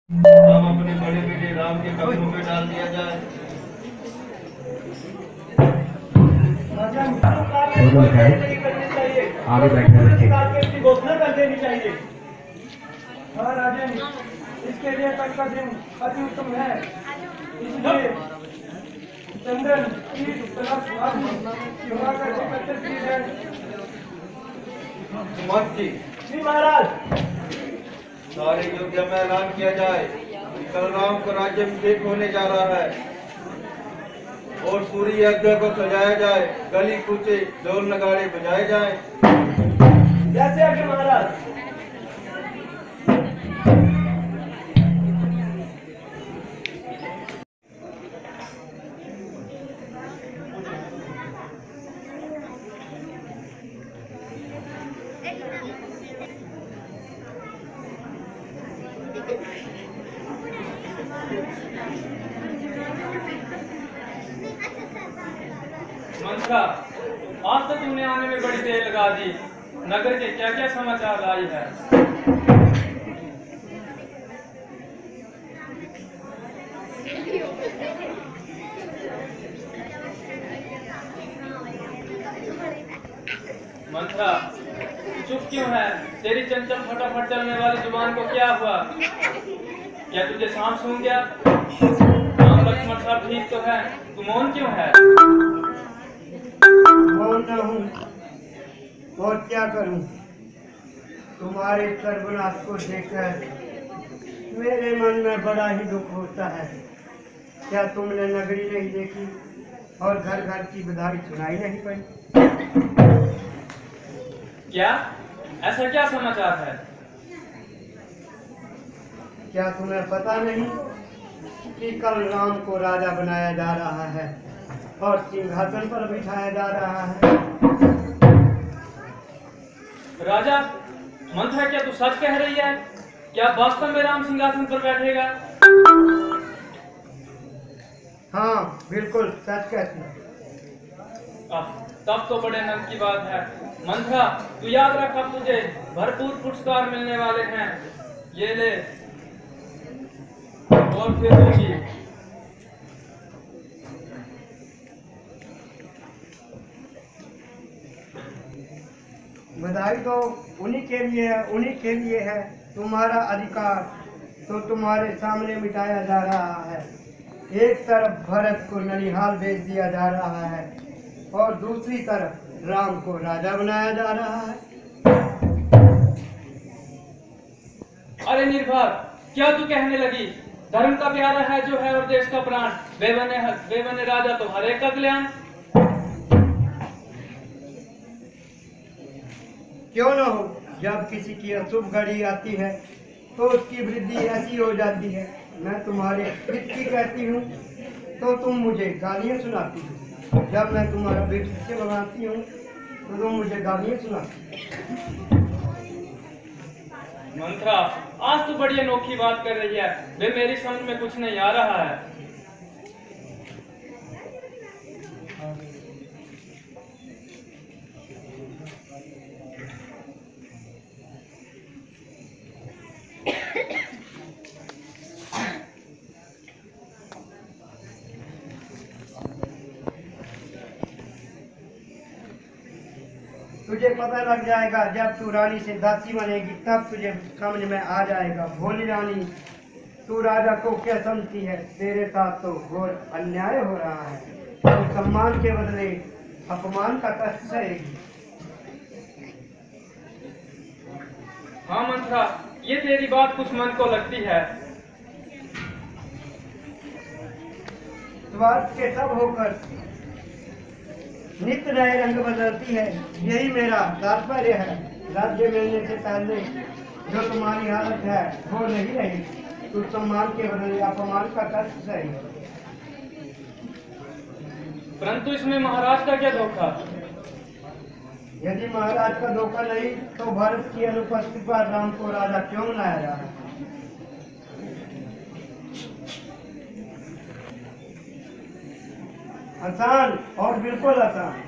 अब अपने बड़े बेटे राम के कदमों पे डाल दिया जाए। दोनों आगे बैठने बच्चे घोषणा कर देनी चाहिए। हाँ राजन, इसके लिए कल का दिन अति उत्तम है। इसलिए चंदन की सेवा करके एकत्रित की जाए। सुमंत जी, श्री महाराज, सारे अयोध्या में ऐलान किया जाए कल राम का राज्याभिषेक होने जा रहा है और सूर्य यज्ञ को सजाया जाए, गली कूचे ढोल नगाड़े बजाए जाए। जैसे आगे महाराज। मंत्रा, आज तो तुमने आने में बड़ी देर लगा दी। नगर के क्या क्या समाचार लाई है? मंत्रा, चुप क्यों है? तेरी चंचल फटाफट चलने वाली जुबान को क्या हुआ? क्या तुझे सांप सूंघ गया? राम लक्ष्मण सब ठीक तो है, तू मौन क्यों है? मौन न हूँ और क्या करूँ? तुम्हारे सर्वनाश को देखकर मेरे मन में बड़ा ही दुख होता है। क्या तुमने नगरी नहीं देखी और घर घर की बधाई सुनाई नहीं पड़ी? क्या? ऐसा क्या समाचार है? क्या तुम्हें पता नहीं कि कल राम को राजा बनाया जा रहा है और सिंहासन पर बिठाया जा रहा है? राजा, मंत्रा, क्या तू सच कह रही है? क्या वास्तव में राम सिंहासन पर बैठेगा? हाँ, बिल्कुल सच कहती हूँ। तब तो बड़े नंद की बात है। मंत्रा, तू याद रख, अब तुझे भरपूर पुरस्कार मिलने वाले हैं। ये ले और फिर दूंगी। बधाई तो उन्हीं के लिए है। तुम्हारा अधिकार तो तुम्हारे सामने मिटाया जा रहा है। एक तरफ भरत को ननिहाल भेज दिया जा रहा है और दूसरी तरफ राम को राजा बनाया जा रहा है। अरे निर्भर, क्या तू कहने लगी? धर्म का प्यारा है जो है और देश का प्राण, बेबने राजा तो हर एक का कल्याण। क्यों न हो, जब किसी की अशुभ घड़ी आती है तो उसकी वृद्धि ऐसी हो जाती है। मैं तुम्हारे हित की कहती हूँ तो तुम मुझे गालियाँ सुनाती हो। जब मैं तुम्हारा भविष्य बनाती हूँ तो तुम मुझे गालियाँ सुनाती हो। मंत्रा, आज तू बड़ी अनोखी बात कर रही है। वे मेरी समझ में कुछ नहीं आ रहा है। तुझे पता लग जाएगा जब तू रानी से दासी बनेगी, तब तुझे समझ में आ जाएगा। भोली रानी, तू राजा को क्या समझती है? तेरे साथ तो घोर अन्याय हो रहा है। तू सम्मान के बदले अपमान का कष्ट सहेगी। हाँ मंत्रा, ये तेरी बात कुछ मन को लगती है। स्वार्थ के सब होकर नित्य नए रंग बदलती है, यही मेरा तात्पर्य है। राज्य मिलने से पहले जो तुम्हारी हालत है वो नहीं रहेगी। तू सम्मान के बदले अपमान का कष्ट सही। परंतु इसमें महाराज का क्या धोखा? यदि महाराज का धोखा नहीं तो भारत की अनुपस्थिति पर राम को राजा क्यों बनाया जा रहा है? आसान और बिल्कुल आसान।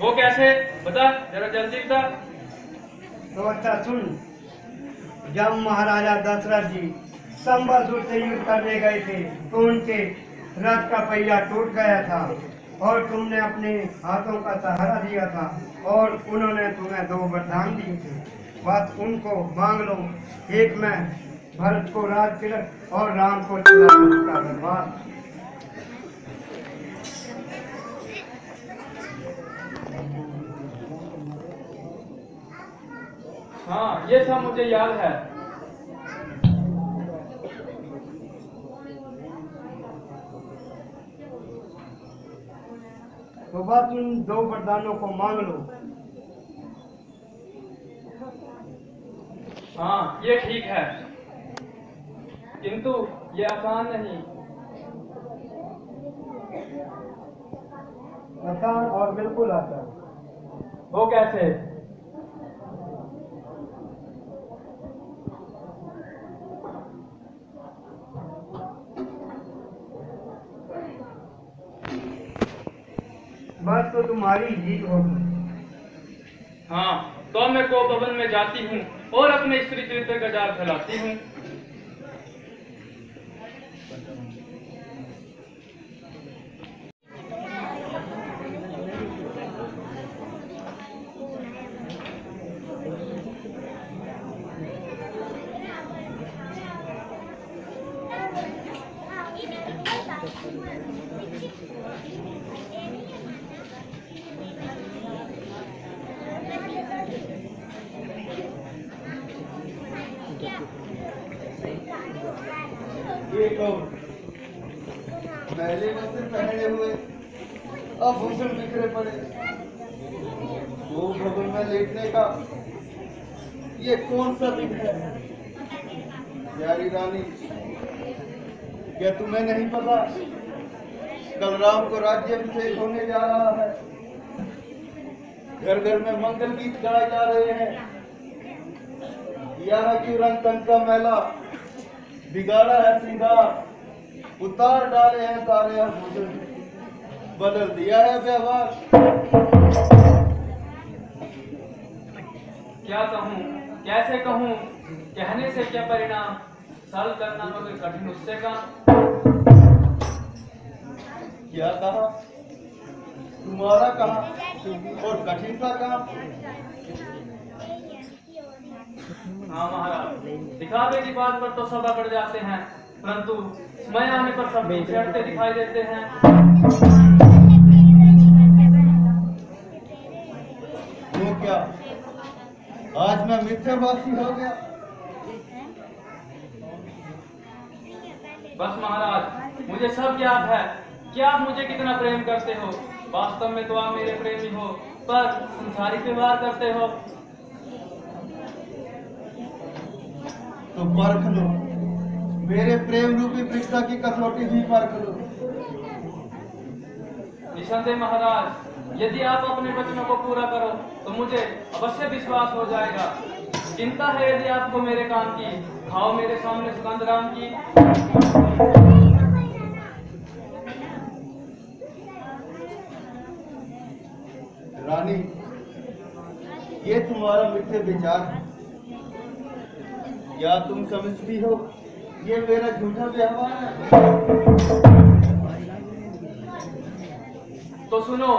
वो कैसे? बता, जरा जल्दी बता। तो अच्छा सुन, जब महाराजा दशरथ जी संबलपुर से युद्ध करने गए थे तो उनके रथ का पहिया टूट गया था और तुमने अपने हाथों का सहारा दिया था और उन्होंने तुम्हें 2 वरदान दिए थे, बस उनको मांग लो। एक मैं भरत को राज तिलक और राम को 14 वर्ष का वनवास। हाँ, ये सब मुझे याद है। तो बस उन 2 वरदानों को मांग लो। हाँ, ये ठीक है, किंतु ये आसान नहीं। आसान और बिल्कुल आसान। वो कैसे? बस तो तुम्हारी जीत होगी। हाँ, तो मैं को भवन में जाती हूँ और अपने स्त्री चरित्र का जाल फैलाती हूँ। ये कौन? पहले वस्त्र पहने हुए आभूषण बिखरे पड़े, वो भवन में लेटने का ये कौन सा दिन है? प्यारी रानी, क्या तुम्हें नहीं पता कल राम को राज्याभिषेक होने जा रहा है? घर घर में मंगल गीत गाए जा रहे हैं। यहाँ की रंग तन का मैला बिगाड़ा है श्रृंगार, उतार डाले हैं सारे आभूषण, बदल दिया है व्यवहार। क्या कहूँ, कैसे कहूँ, कहने से क्या परिणाम, सरल करना मगर कठिन उससे का। क्या कहा? तुम्हारा कहा और कठिन सा काम। हाँ महाराज, दिखावे की बात पर तो सब अकड़ जाते हैं, परंतु समय आने पर सब पीछे हटते दिखाई देते हैं। वो क्या आज मैं मिथ्याभाषी हो गया? बस महाराज, मुझे सब याद है कि आप मुझे कितना प्रेम करते हो। वास्तव में तो आप मेरे प्रेमी हो, पर संसारिक व्यवहार करते हो। तो परख लो, मेरे प्रेम रूपी परीक्षा की कसौटी भी परख लो। निसंदेह महाराज, यदि आप अपने वचनों को पूरा करो तो मुझे अवश्य विश्वास हो जाएगा। चिंता है यदि आपको मेरे काम की, खाओ मेरे सामने सुगंध राम की। रानी, ये तुम्हारा मिथ्या विचार है। क्या तुम समझती हो ये मेरा झूठा व्यवहार है? तो सुनो,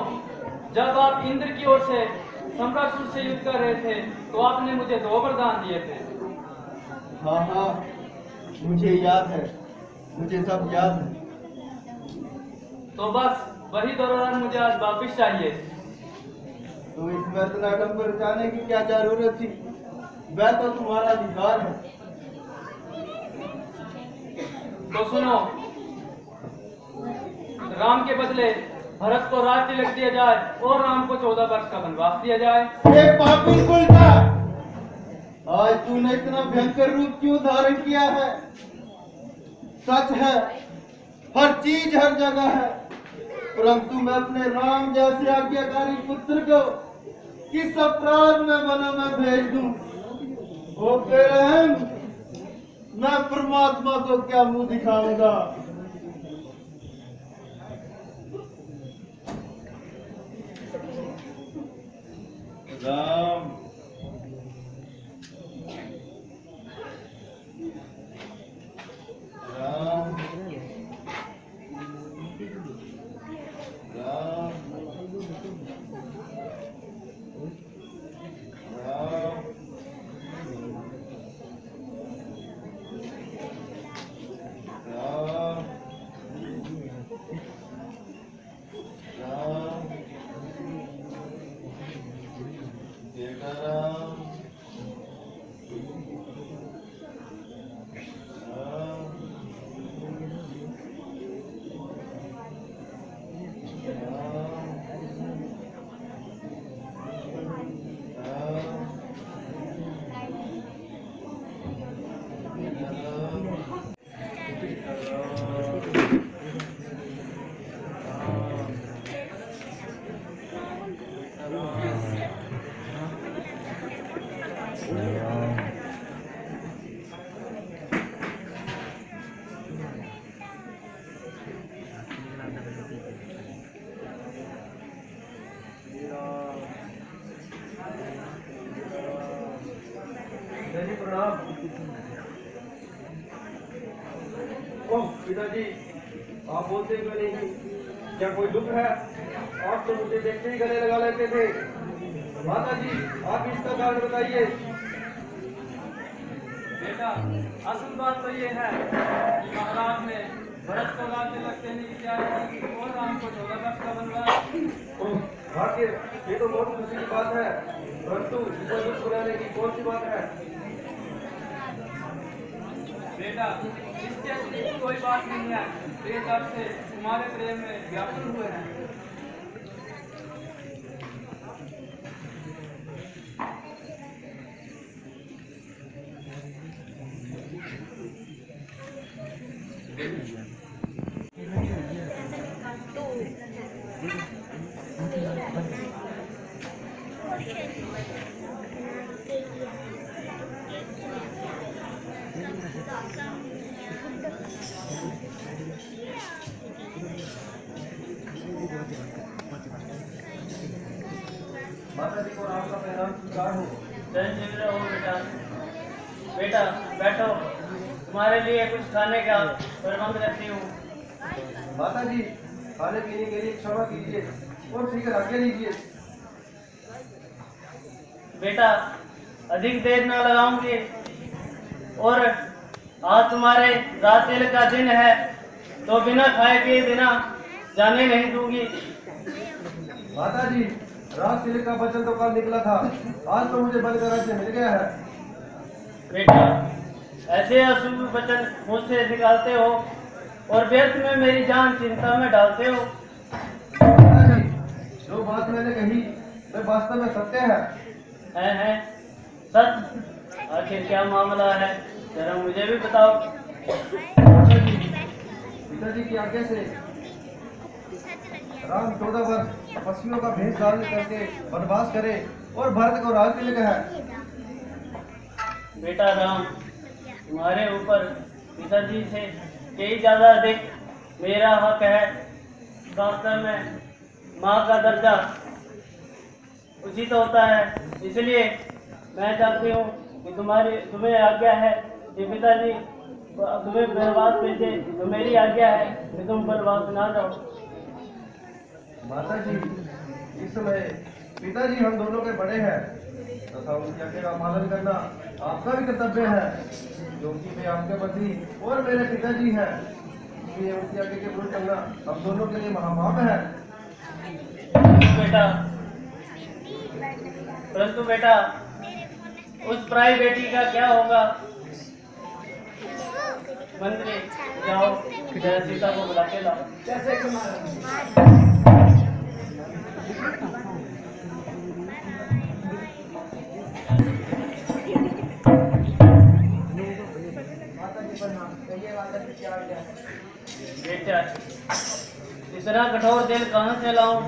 जब आप इंद्र की ओर से शंकासुर से युद्ध कर रहे थे तो आपने मुझे 2 वरदान दिए थे। हाँ हाँ, मुझे याद है, मुझे सब याद है। तो बस वही 2 वरदान मुझे आज वापिस चाहिए। तो इसमें इतना आडंबर जाने की क्या जरूरत थी? वह तो तुम्हारा अधिकार है। तो सुनो, राम के बदले भरत को राज तिलक दिया जाए और राम को 14 वर्ष का वनवास दिया जाए। ये पापी कुलटा, आज तूने इतना भयंकर रूप क्यों धारण किया है? सच है, हर चीज हर जगह है, परंतु मैं अपने राम जैसे आज्ञाकारी पुत्र को किस अपराध में बना मैं भेज दूं? वो बेरहम, मैं परमात्मा को क्या मुंह दिखाऊंगा? राम, ओह पिताजी, आप बोलते क्यों नहीं? क्या कोई दुख है? आप तो मुझे देखते ही गले लगा लेते थे। माता जी, आप इसका कारण बताइए। बेटा, असल बात तो ये है कि महाराज ने भरत को राज्य तिलक देने की तैयारी की और राम को 14 वर्ष का वनवास। ओह भाग्य, ये तो बहुत खुशी की बात है, परंतु इसमें दुख बुलाने की कौन सी बात है? बेटा, इसके अतिरिक्त कोई बात नहीं है। वे तब से तुम्हारे प्रेम में व्याकुल हुए हैं। माता जी को राम का मैं नाम स्वीकार हूँ। जय श्री राम बेटा। बेटा बैठो, तुम्हारे लिए कुछ खाने का प्रबंध करती हूँ। माता जी, खाने पीने के लिए क्षमा कीजिए और शीघ्र आज्ञा लीजिए। बेटा अधिक देर न लगाऊंगी और आज तुम्हारे रात तिलक का दिन है तो बिना खाए पिए बिना जाने नहीं दूंगी। माता जी, रात तिलक का वचन तो कल निकला था, आज तो मुझे बल का राज्य मिल गया है। बेटा ऐसे अशुभ वचन मुझसे निकालते हो और व्यर्थ में मेरी जान चिंता में डालते हो। माता जी, जो बात मैंने कही वह वास्तव में सत्य है। है सच? आखिर क्या मामला है, जरा मुझे भी बताओ। माता जी, पिताजी की आज्ञा से राम 14 वर्ष पशुओं का भेष धारण करके वनवास करे और भरत को राज तिलक है। बेटा राम, तुम्हारे ऊपर पिताजी से कई ज्यादा अधिक मेरा हक है। वास्तव में माँ का दर्जा उचित होता है, इसलिए मैं चाहती हूँ कि तुम्हें आज्ञा है कि पिताजी तुम्हें वनवास भेजे, तो मेरी आज्ञा है कि तुम वनवास ना जाओ। माता जी, इस समय पिताजी हम दोनों के बड़े हैं तथा उनकी आज्ञा का पालन करना आपका भी कर्तव्य है, क्योंकि वे आपके पति और मेरे पिताजी हैं। इसलिए उनकी आज्ञा के विरुद्ध चलना हम दोनों के लिए महापाप है। परंतु बेटा उस पराई बेटी का क्या होगा? मंत्री जाओ, जरा सीता को बुला के लाओ। जैसे कि महाराज। माता जी प्रणाम। कहिए माता जी क्या आज्ञा है? बेटा इतना कठोर दिल कहाँ से लाऊं?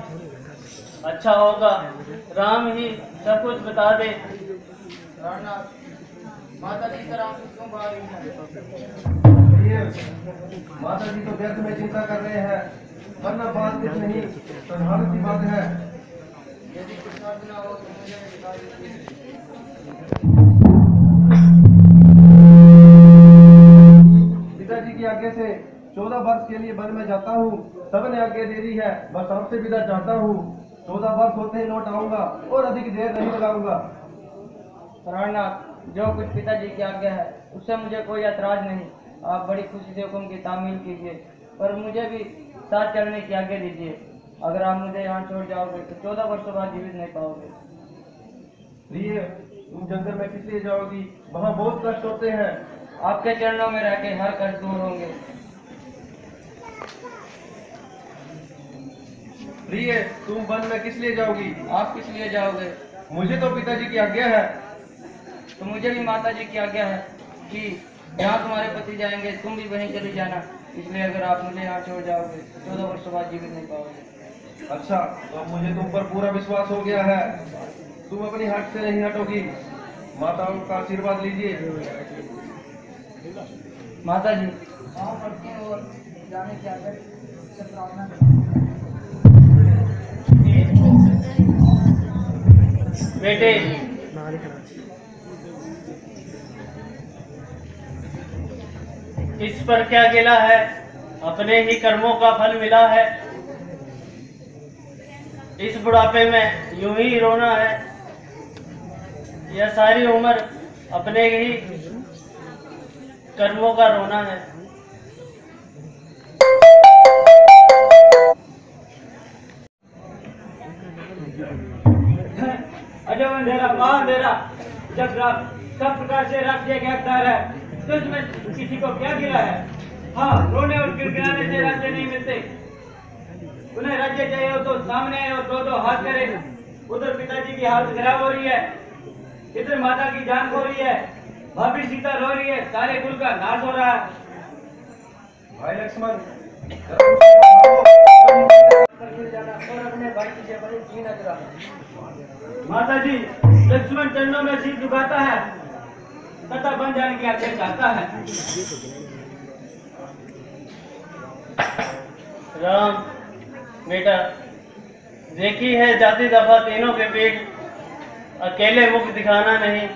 अच्छा होगा राम ही सब कुछ बता दे। माता जी का राम क्यों बाहर है? माता जी तो व्यर्थ में चिंता कर रहे हैं, वरना बात कुछ नहीं, साधारण सी बात है। यदि कुछ अर्थ ना हो तो मुझे बता दीजिए। पिताजी की आज्ञा से 14 वर्ष के लिए वन में जाता हूँ। सबने आज्ञा दे दी है, बस आपसे विदा चाहता हूँ। 14 वर्ष होते ही लौट आऊंगा और अधिक देर नहीं लगाऊंगा। प्राणनाथ, जो कुछ पिताजी की आज्ञा है उससे मुझे कोई ऐतराज नहीं। आप बड़ी खुशी से हुक्म की तामील कीजिए, पर मुझे भी साथ चलने की आज्ञा दीजिए। अगर आप मुझे यहाँ छोड़ जाओगे तो 14 वर्षों बाद जीवित नहीं पाओगे। प्रिय, तुम जंगल में किस लिए जाओगी? वहाँ बहुत कष्ट होते हैं। आपके चरणों में रह के हर कष्ट दूर होंगे। प्रिय, तुम वन में किस लिए जाओगी? आप किस लिए जाओगे? मुझे तो पिताजी की आज्ञा है। तो मुझे भी माता जी की आज्ञा है कि जहाँ तुम्हारे पति जाएंगे तुम भी वहीं चले जाना। इसलिए अगर आप मुझे यहाँ छोड़ जाओगे 14 वर्षों बाद जीवित नहीं पाओगे। अच्छा, तो अब मुझे तुम पर पूरा विश्वास हो गया है। तुम अपनी हट से नहीं हटोगी। माताओं का आशीर्वाद लीजिए। माता जी गाँव पड़ती और जाने की आज्ञा से प्रार्थना करती हूँ। बेटे इस पर क्या गिला है, अपने ही कर्मों का फल मिला है। इस बुढ़ापे में यूं ही रोना है, यह सारी उम्र अपने ही कर्मों का रोना है। अजब अंधेरा महाअंधेरा, जब सब प्रकार से राज्य के हकदार है, तो इसमें किसी को क्या गिरा है। हाँ, रोने और गिड़गिड़ाने से राज्य नहीं मिलते। उन्हें राज्य चाहिए हो तो सामने आए और दो हाथ करे। उधर पिताजी की हालत खराब हो रही है, इधर माता की जान खो रही है, भाभी सीता रो रही है, सारे कुल का नाश हो रहा है। भाई लक्ष्मण, और अपने भाई की जबरी जीना चला। माता जी, लक्ष्मण चरणों में सिर झुकाता है तथा बन जाने की आज्ञा चाहता है। राम बेटा, देखी है जाती दफा तीनों के पेट, अकेले मुख दिखाना नहीं।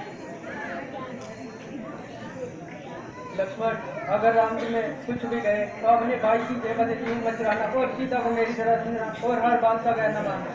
लक्ष्मण, अगर राम जी में कुछ भी गए तो अपने भाई की जगह से तीन मत चलाना और सीता को मेरी तरह सुनना और हर बात का कहना मानना।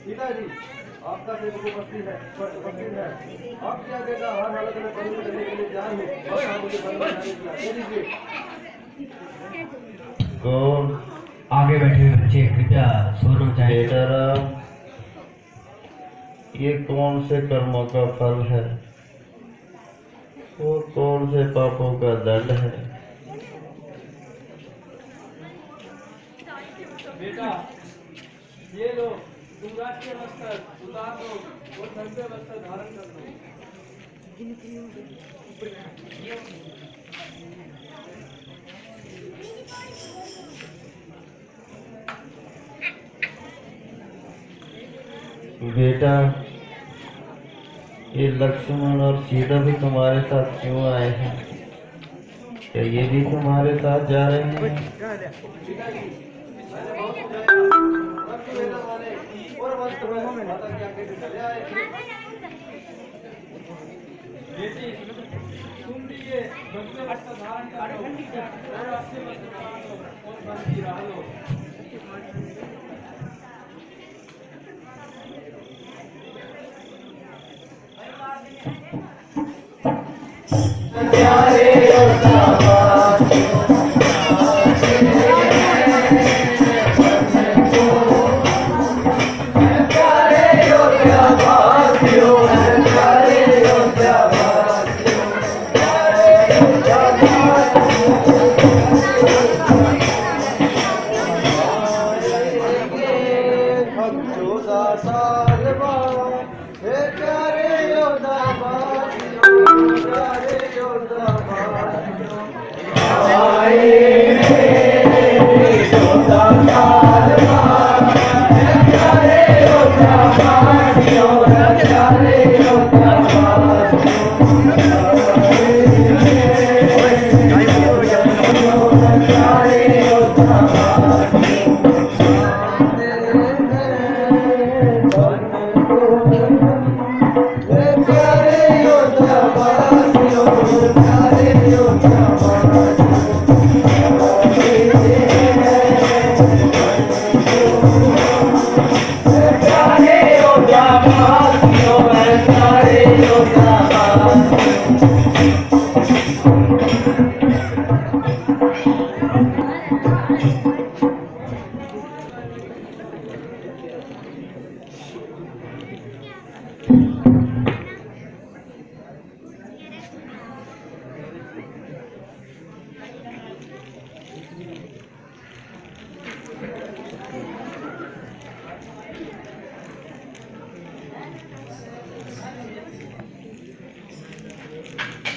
पिताजी, आपका सेवक उपस्थित है। आप क्या देगा हर हालत में बंद करने के लिए तैयार हूँ। बस आप मुझे बंद करने की आज्ञा दीजिए। कौन? आगे बैठे हुए बच्चे कृपया सोना चाहिए। बेटा राम, ये कौन से कर्मों का फल है, वो कौन से पापों का दंड है। बेटा, ये लो, तुम राष्ट्रीय वस्त्र उतार दो और धर्म वस्त्र धारण कर दो। बेटा, ये लक्ष्मण और सीता भी तुम्हारे साथ क्यों आए हैं? क्या ये भी तुम्हारे साथ जा रहे हैं? बेटी, तुम भी ये भव्य वस्त्र धारण करो और राष्ट्रीय वस्त्र धारण करो और बंदी रह लो।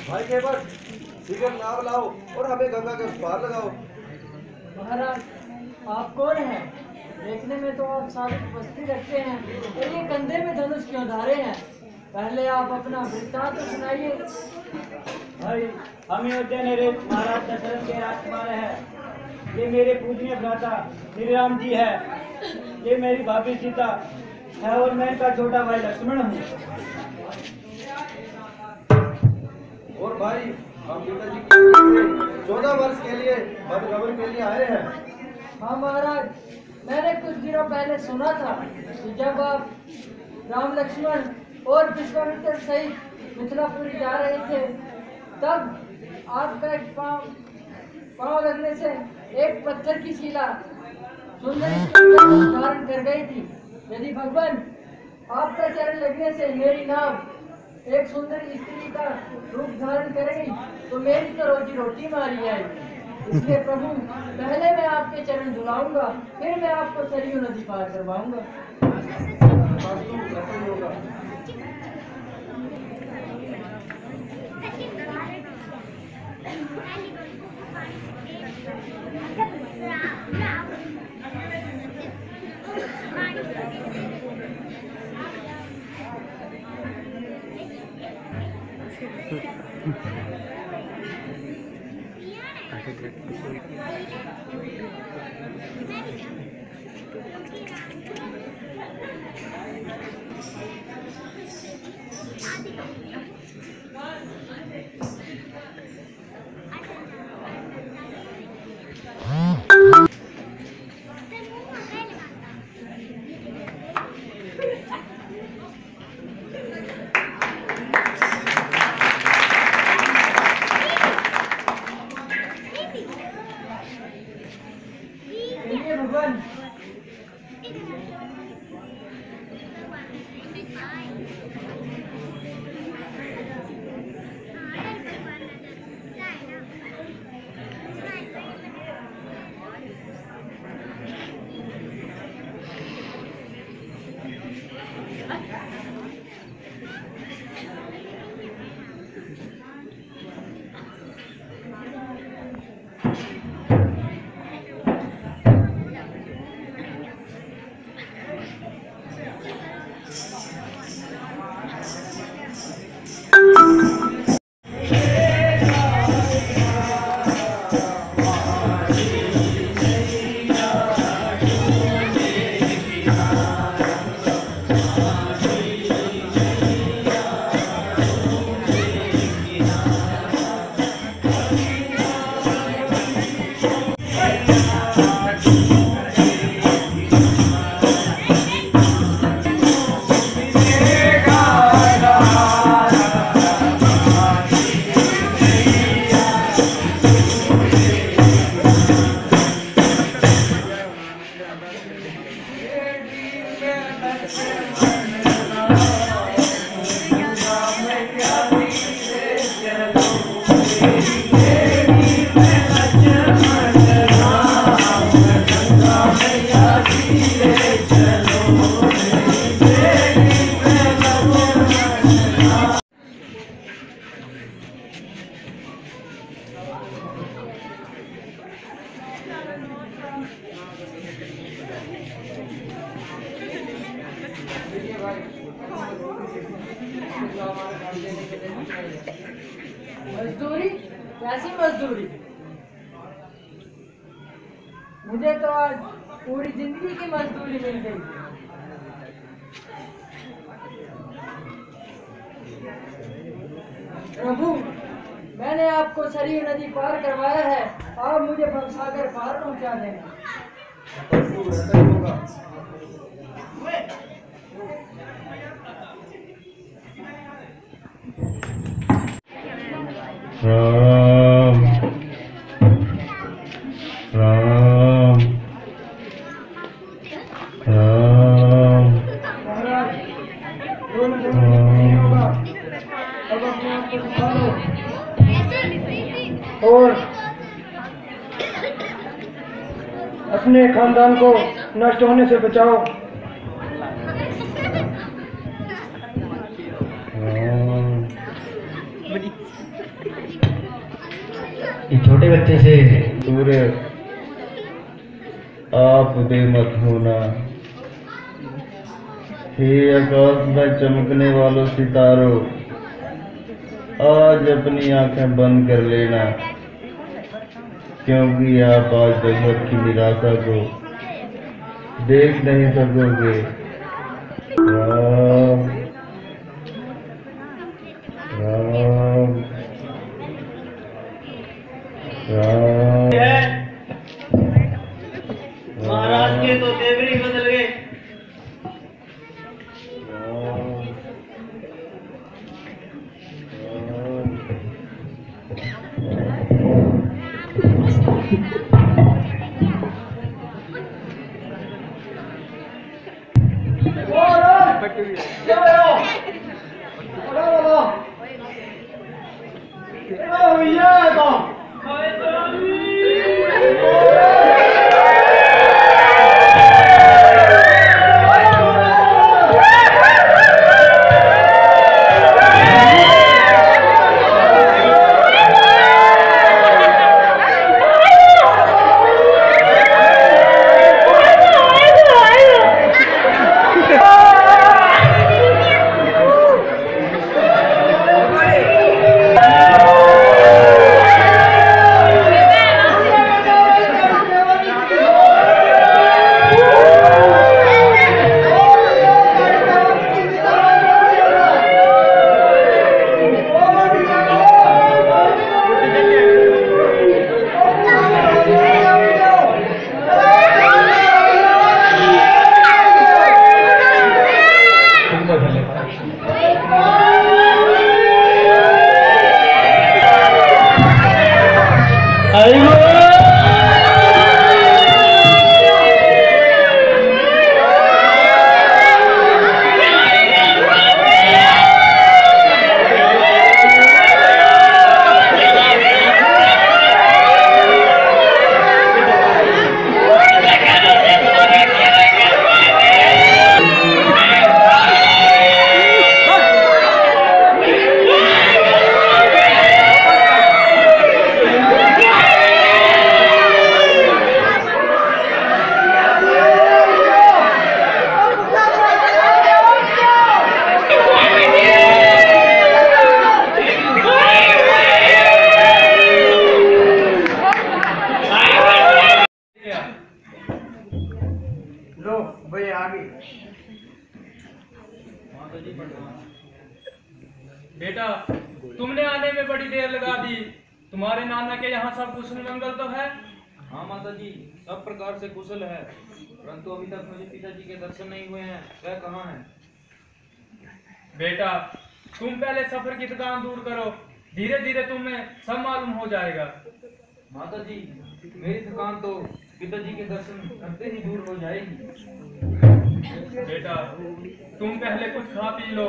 भाई केवट, शीघ्र नाव लाओ और हमें गंगा के उस पार लगाओ। महाराज, आप कौन हैं? देखने में तो आप साबित बस्ती रखते हैं, और ये कंधे में धनुष क्यों धारे हैं? पहले आप अपना वृत्तांत तो सुनाइए। भाई, हम अयोध्या नरेश महाराज दशरथ के राजकुमार हैं। ये मेरे पूजनीय भ्राता श्री राम जी है। ये मेरी भाभी सीता है और मैं इनका छोटा भाई लक्ष्मण हूँ। और भाई, हम पिताजी के 14 वर्ष के लिए बदखबर के लिए आए हैं। हाँ महाराज, मैंने कुछ दिनों पहले सुना था कि जब आप राम लक्ष्मण और विश्वामित्र सहित मिथिलापुरी जा रहे थे, तब आपका एक पाँव लगने से एक पत्थर की शिला सुंदर धारण कर गई थी। यदि भगवान आपका चरण लगने से मेरी नाव एक सुंदर स्त्री का रूप धारण करेगी, तो मेरी तो रोजी रोटी मारी जाएगी। इसलिए प्रभु, पहले मैं आपके चरण धुलाऊंगा, फिर मैं आपको सरयू नदी पार करवाऊंगा। भगवान, मजदूरी? कैसी मजदूरी? मुझे तो आज पूरी जिंदगी की मजदूरी मिल गई। प्रभु, मैंने आपको सरयू नदी पार करवाया है, आप मुझे भवसागर पार पहुंचा देना। राम राम राम महाराज, 2 मिनट नहीं होगा। अब अपने आप को संभालो और अपने खानदान को नष्ट होने से बचाओ। ये छोटे बच्चे से सूर्य आप बेमत होना। हे आकाश में चमकने वालों सितारों, आज अपनी आंखें बंद कर लेना, क्योंकि आप आज जगत की निराशा को देख नहीं सकोगे। राम राम राम। महाराज के तो तेवर ही बदल गए। बेटा, तुमने आने में बड़ी देर लगा दी। तुम्हारे नाना के यहाँ सब कुशल मंगल तो है? हाँ माता जी, सब प्रकार से कुशल है, परंतु अभी तक मुझे पिताजी के दर्शन नहीं हुए हैं। वह कहाँ हैं? बेटा, तुम पहले सफर की थकान दूर करो, धीरे धीरे तुम्हें सब मालूम हो जाएगा। माता जी, मेरी थकान तो पिताजी के दर्शन करते ही दूर हो जाएगी। बेटा, तुम पहले कुछ खा पी लो,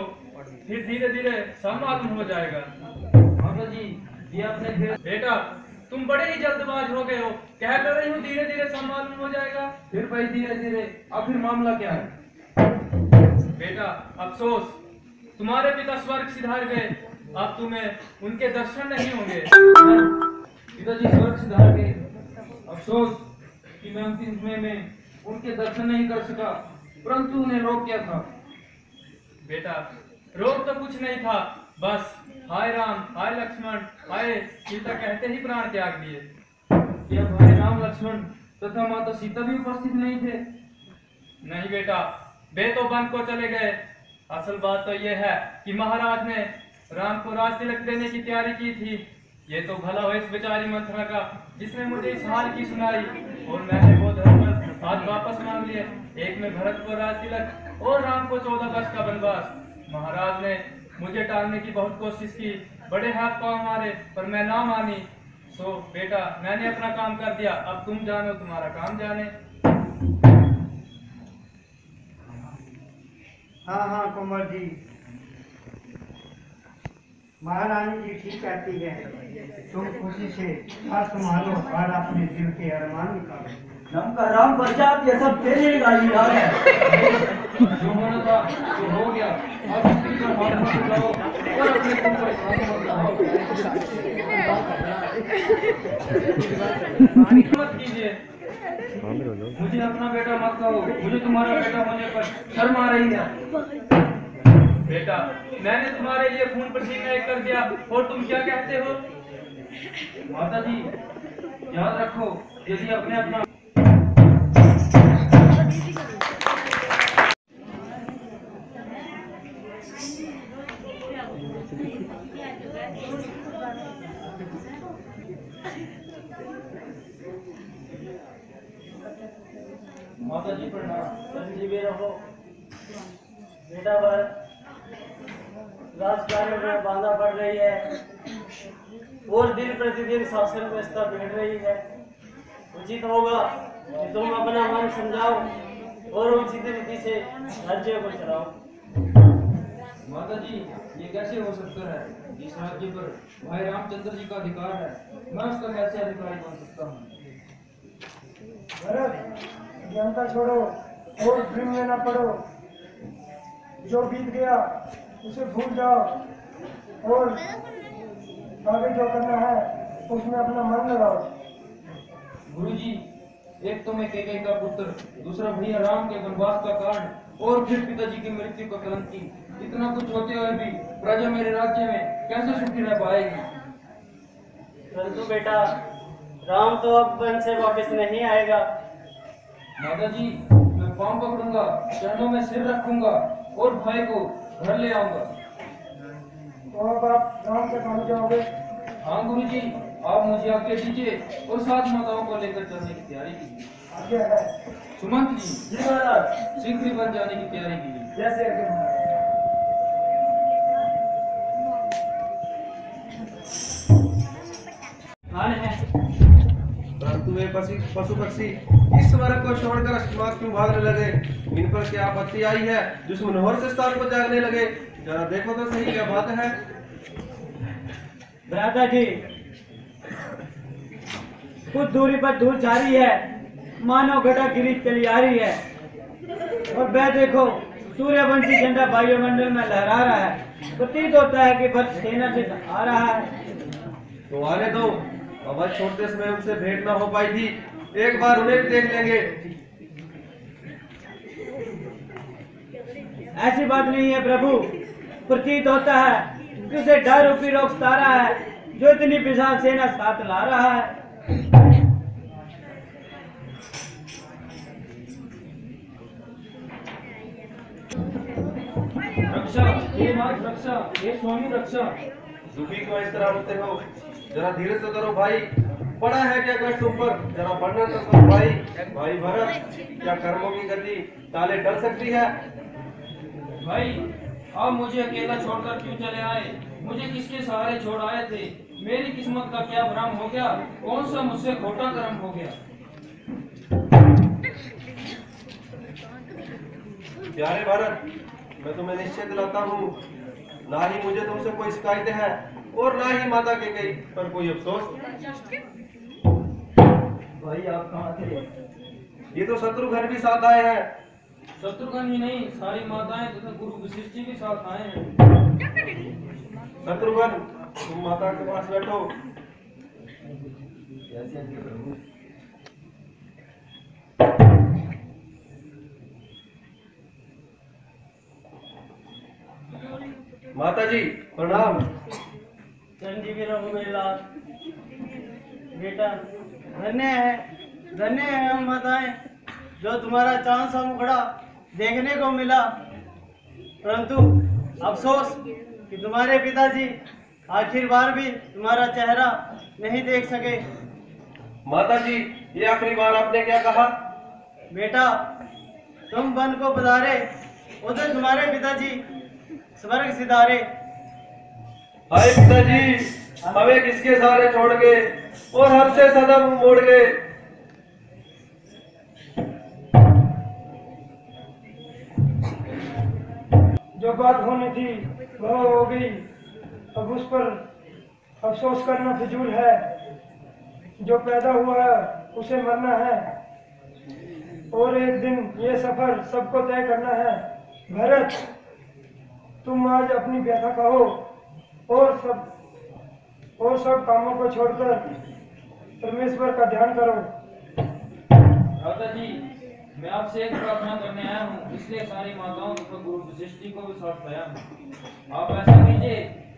फिर धीरे धीरे सब मालूम हो जाएगा। माता जी, ये आपने बेटा, तुम बड़े ही जल्दबाज हो गए हो। कह तो रही हूँ धीरे धीरे सब मालूम हो जाएगा। फिर भाई धीरे धीरे, आखिर मामला क्या है? बेटा, अफसोस, तुम्हारे पिता स्वर्ग सिधार गए, अब तुम्हें उनके दर्शन नहीं होंगे। पिताजी स्वर्ग सिधार गए, अफसोस कि मैं अंतिम समय में उनके दर्शन नहीं कर सका, परंतु उन्हें रोक क्या था? बेटा, रोग तो कुछ नहीं था, बस हाय राम, हाय लक्ष्मण, हाय सीता कहते ही प्राण त्याग दिए। क्या भाई राम, लक्ष्मण तथा माता सीता भी उपस्थित नहीं थे? नहीं बेटा, वे तो वन को चले गए। असल बात तो यह है कि महाराज ने राम को राज तिलक देने की तैयारी की थी। ये तो भला हो इस बेचारी मंथरा का, जिसने मुझे इस हाल की सुनाई, और मैंने वो धर्म आज वापस मांग लिए। एक में भरत को राज तिलक और राम को 14 वर्ष का वनवास। महाराज ने मुझे टालने की बहुत कोशिश की, बड़े हाथ पांव मारे, पर मैं ना मानी। सो बेटा, मैंने अपना काम कर दिया, अब तुम जानो तुम्हारा काम जाने। हाँ हाँ कुंवर जी, महारानी जी ठीक कहती है। तुम खुशी से हाथ संभालो और अपने दिल के अरमान निकालो। राम प्रसाद, ये सब तेरे गाली आ है। जो होना था जो हो गया, अब स्त्री का हाथ मत उठाओ और अपने तुम पर मत कीजिए, मुझे अपना बेटा मत कहो, मुझे तुम्हारा बेटा होने पर शर्म आ रही है। बेटा, मैंने तुम्हारे लिए खून पसीना एक कर दिया और तुम क्या कहते हो? माता जी, याद रखो, यदि अपने अपना माता जी प्रणाम। संजीवी रहो बेटा। पर राजकार्य में बाधा पड़ रही है और दिन प्रतिदिन शासन व्यवस्था बिगड़ रही है। उचित होगा कि तुम अपना मन समझाओ और उचित रीति से राज्य को चलाओ। माता जी, ये कैसे हो सकता है? इस राज्य पर भाई रामचंद्र जी का अधिकार है, मैं उसका कैसे अधिकारी बन सकता हूँ? भरत, जनता छोड़ो और भ्रम में न पड़ो। जो बीत गया उसे भूल जाओ और आगे जो करना है उसमें अपना मन लगाओ। गुरुजी, एक तो मैं कैकेयी का पुत्र, दूसरा भैया राम के वनवास का कांड और फिर पिताजी की मृत्यु का क्रांति। इतना कुछ होते हुए भी प्रजा मेरे राज्य में कैसे सुखी रह पाएगी? परंतु बेटा, राम तो अब वन से वापस नहीं आएगा। माता जी, मैं पांव पकड़ूंगा, चरणों में सिर रखूंगा और भाई को घर ले आऊंगा। तो अब आप राम के पास जाओगे? हाँ गुरुजी, आप मुझे आज्ञा दीजिए और 7 माताओं को लेकर चलने की तैयारी कीजिए। आज्ञा है। सुमंत जी, जी महाराज। शीघ्र ही बन जाने की तैयारी कीजिए। जैसे आज्ञा महाराज। कौन है? परंतु वे पशु पक्षी इस स्मारक को छोड़कर अस्मात क्यों भागने लगे? इन पर क्या आपत्ति आई है? दुश्मन और से स्थान को जागने लगे। जरा देखो तो सही क्या बात है। भ्राता जी, कुछ दूरी पर धूल जा रही है, मानो घटा गिरी चली आ रही है। और वह देखो, सूर्यवंशी झंडा वायुमंडल में लहरा रहा है। प्रतीत होता है कि भक्त सेना से आ रहा है। तो आने दो, अब छोटे समय उनसे भेंट न हो पाई थी, एक बार उन्हें भी देख लेंगे। ऐसी बात नहीं है प्रभु, प्रतीत होता है कि उसे डर रूपी रोग सता रहा है, जो इतनी विशाल सेना साथ ला रहा है। रक्षा, हे नाथ रक्षा, हे स्वामी रक्षा। दुखी क्यों इस तरह होते हो? जरा धीरे से करो भाई, पड़ा है क्या कष्ट तुम पर? जरा बढ़ना तो करो भाई। भाई भरत, क्या कर्मों की गति ताले डल सकती है? भाई, आप मुझे अकेला छोड़कर क्यों चले आए? मुझे किसके सहारे छोड़ आए थे? मेरी किस्मत का क्या भ्रम हो गया? कौन सा मुझसे खोटा कर्म हो गया? प्यारे भरत, मैं तुम्हें निश्चय दिलाता हूँ, ना ही मुझे तुमसे कोई शिकायत है और ना ही माता के गई पर कोई अफसोस। भाई आप कहाँ थे? ये तो शत्रुघ्न भी साथ आए हैं। शत्रुघ्न ही नहीं, सारी माताएं तथा गुरु वशिष्ठ जी के साथ आए हैं। शत्रुघ्न, तुम माता के पास बैठो। माता जी प्रणाम। संजीवी रहो मेरे लाल। बेटा, धन्य है हम माताएं, जो तुम्हारा चांद सा मुखड़ा देखने को मिला। परंतु अफसोस कि तुम्हारे पिताजी आखिर बार भी तुम्हारा चेहरा नहीं देख सके। माता जी, ये आखिरी बार आपने क्या कहा? बेटा, तुम वन को पधारे, उधर तुम्हारे पिताजी स्वर्ग सिधारे। हाय पिताजी, हमें किसके सहारे छोड़ गए और हमसे सदा मुंह मोड़ गए। जो बात होनी थी वह हो गई, अब उस पर अफसोस करना फिजूल है। जो पैदा हुआ है उसे मरना है और एक दिन ये सफर सबको तय करना है। भरत, तुम आज अपनी व्यथा कहो और सब कामों को छोड़कर परमेश्वर का ध्यान करो। भ्राता जी, मैं आपसे एक प्रार्थना करने आया हूँ, इसलिए सारी माताओं तथा गुरु वशिष्ठी को भी साथ लाया हूँ। आप ऐसा कीजिए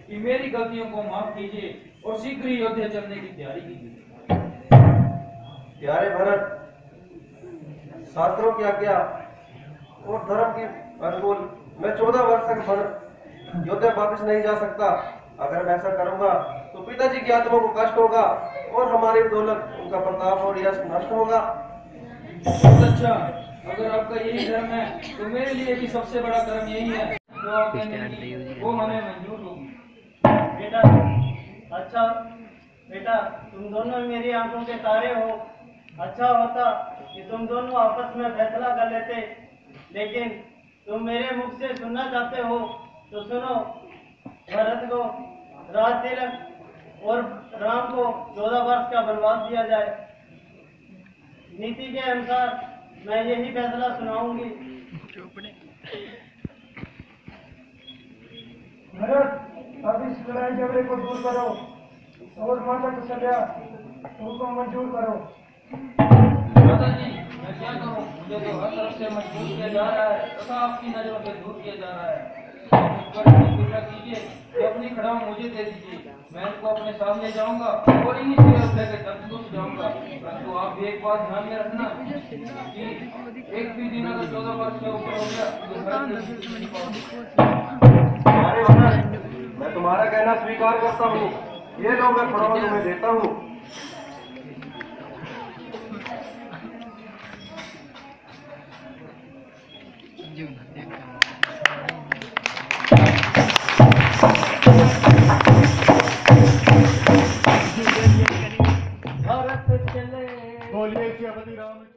कि मेरी गलतियों को माफ कीजिए और शीघ्र ही अयोध्या चलने की तैयारी कीजिए। प्यारे भरत, शास्त्रों की आज्ञा और धर्म की अनुकूल मैं 14 वर्ष तक अयोध्या वापस नहीं जा सकता। अगर मैं ऐसा करूंगा तो पिताजी की आत्मा को कष्ट होगा और हमारी दौलत, उनका प्रताप और यश नष्ट होगा। बहुत अच्छा, अगर आपका यही धर्म है तो मेरे लिए भी सबसे बड़ा धर्म यही है जो आप कहेंगे वो हमें मंजूर होगी। बेटा, अच्छा बेटा, तुम दोनों मेरी आंखों के तारे हो। अच्छा होता कि तुम दोनों आपस में फैसला कर लेते, लेकिन तुम मेरे मुख से सुनना चाहते हो तो सुनो। भरत को राज तिलक और राम को 14 वर्ष का वनवास दिया जाए। नीति के अनुसार मैं यही फैसला सुनाऊंगी। भरत, अब इस लड़ाई झगड़े को दूर करो और माता को सजा उनको मंजूर करो। भ्राता जी, मैं क्या करूं? मुझे तो हर तरफ से मजबूर किया जा रहा है तथा आपकी नजरों से दूर किया जा रहा है। मुझ पर कृपा कीजिए कि अपनी खड़ाऊ मुझे दे दीजिए। मैं इनको अपने सामने जाऊंगा और इन्हीं से लेकर तक जाऊंगा। परंतु आप भी एक बात ध्यान में रखना कि एक भी दिन अगर 14 वर्ष से ऊपर हो गया तो प्यारे भरत, मैं तुम्हारा कहना स्वीकार करता हूँ। ये लो, मैं खड़ाऊ तुम्हें देता हूँ। भारत चले। बोलिए श्री राम।